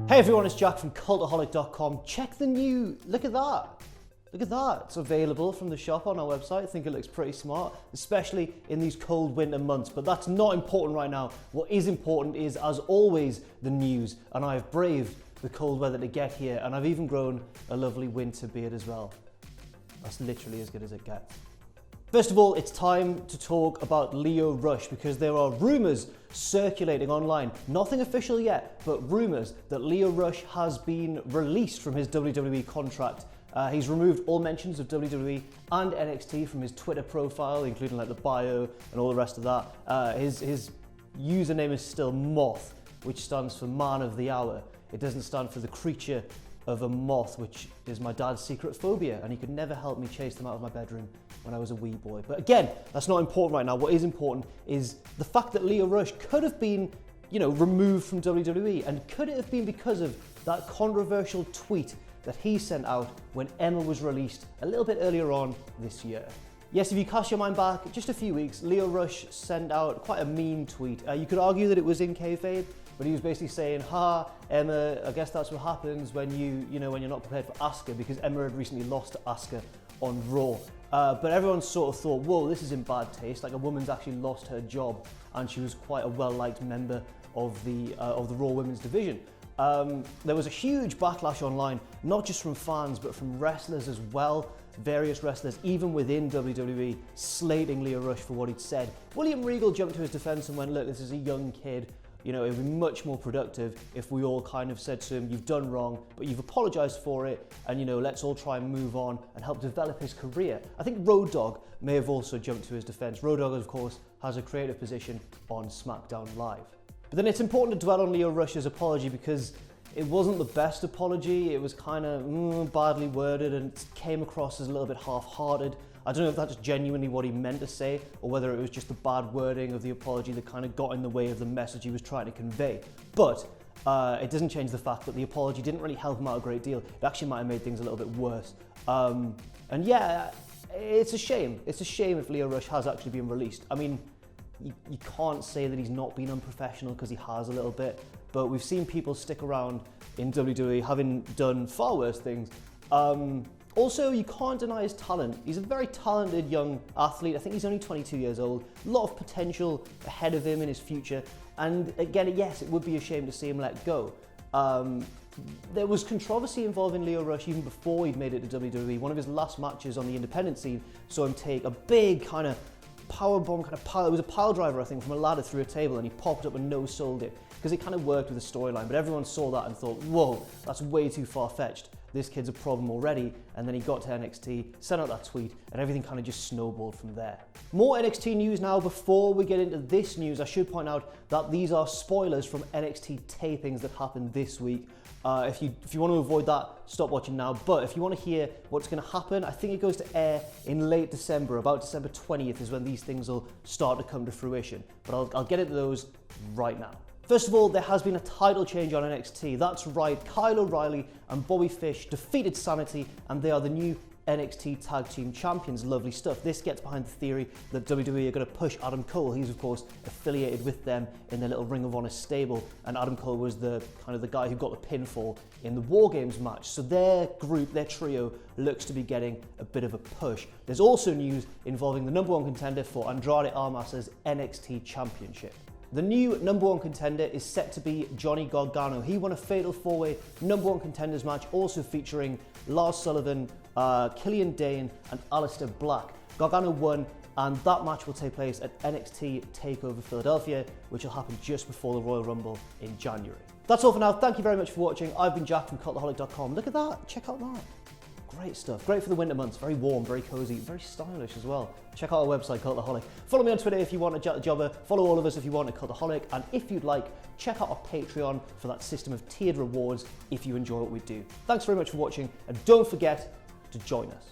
Hey everyone, it's Jack from Cultaholic.com. Check the new, look at that. Look at that, it's available from the shop on our website. I think it looks pretty smart, especially in these cold winter months, but that's not important right now. What is important is, as always, the news, and I've braved the cold weather to get here, and I've even grown a lovely winter beard as well. That's literally as good as it gets. First of all, it's time to talk about Lio Rush because there are rumours circulating online, nothing official yet, but rumours that Lio Rush has been released from his WWE contract. He's removed all mentions of WWE and NXT from his Twitter profile, including like the bio and all the rest of that. His username is still Moth, which stands for Man of the Hour. It doesn't stand for the creature of a moth, which is my dad's secret phobia, and he could never help me chase them out of my bedroom when I was a wee boy. But again, that's not important right now. What is important is the fact that Lio Rush could have been, removed from WWE, and could it have been because of that controversial tweet that he sent out when Emma was released a little bit earlier on this year. Yes, if you cast your mind back just a few weeks, Lio Rush sent out quite a mean tweet. You could argue that it was in kayfabe, but he was basically saying, "Ha, Emma, I guess that's what happens when when you're not prepared for Asuka," because Emma had recently lost to Asuka on Raw. But everyone sort of thought, whoa, this is in bad taste. Like, a woman's actually lost her job, and she was quite a well-liked member of the Raw Women's division. There was a huge backlash online, not just from fans, but from wrestlers as well. Various wrestlers, even within WWE, slating Lio Rush for what he'd said. William Regal jumped to his defense and went, look, this is a young kid. It would be much more productive if we all kind of said to him, you've done wrong, but you've apologized for it, and let's all try and move on and help develop his career. I think Road Dogg may have also jumped to his defense. Road Dogg, of course, has a creative position on SmackDown Live. But then it's important to dwell on Lio Rush's apology because it wasn't the best apology. It was kind of badly worded and came across as a little bit half-hearted. I don't know if that's genuinely what he meant to say or whether it was just the bad wording of the apology that kind of got in the way of the message he was trying to convey. But it doesn't change the fact that the apology didn't really help him out a great deal. It actually might have made things a little bit worse. And yeah, it's a shame. It's a shame if Lio Rush has actually been released. I mean, you can't say that he's not been unprofessional because he has a little bit, but we've seen people stick around in WWE having done far worse things. Also, you can't deny his talent. He's a very talented young athlete. I think he's only 22 years old. A lot of potential ahead of him in his future. And again, yes, it would be a shame to see him let go. There was controversy involving Lio Rush even before he'd made it to WWE. One of his last matches on the independent scene saw him take a big kind of powerbomb, it was a pile driver, I think, from a ladder through a table, and he popped up and no-sold it because it kind of worked with the storyline. But everyone saw that and thought, whoa, that's way too far-fetched. This kid's a problem already. And then he got to NXT, sent out that tweet, and everything kind of just snowballed from there. More NXT news now. Before we get into this news, I should point out that these are spoilers from NXT tapings that happened this week. If you want to avoid that, stop watching now. But if you want to hear what's going to happen, I think it goes to air in late December. About December 20th is when these things will start to come to fruition. But I'll get into those right now. First of all, there has been a title change on NXT. That's right, Kyle O'Reilly and Bobby Fish defeated Sanity, and they are the new NXT Tag Team Champions. Lovely stuff. This gets behind the theory that WWE are going to push Adam Cole. He's, of course, affiliated with them in their little Ring of Honor stable, and Adam Cole was the guy who got the pinfall in the War Games match. So their group, their trio, looks to be getting a bit of a push. There's also news involving the number one contender for Andrade Almas's NXT Championship. The new number one contender is set to be Johnny Gargano. He won a fatal four-way number one contenders match, also featuring Lars Sullivan, Killian Dane, and Aleister Black. Gargano won, and that match will take place at NXT TakeOver Philadelphia, which will happen just before the Royal Rumble in January. That's all for now. Thank you very much for watching. I've been Jack from Cultaholic.com. Look at that. Check out that. Great stuff. Great for the winter months. Very warm, very cozy, very stylish as well. Check out our website, Cultaholic. Follow me on Twitter if you want a jobber. Follow all of us if you want a Cultaholic. And if you'd like, check out our Patreon for that system of tiered rewards if you enjoy what we do. Thanks very much for watching, and don't forget to join us.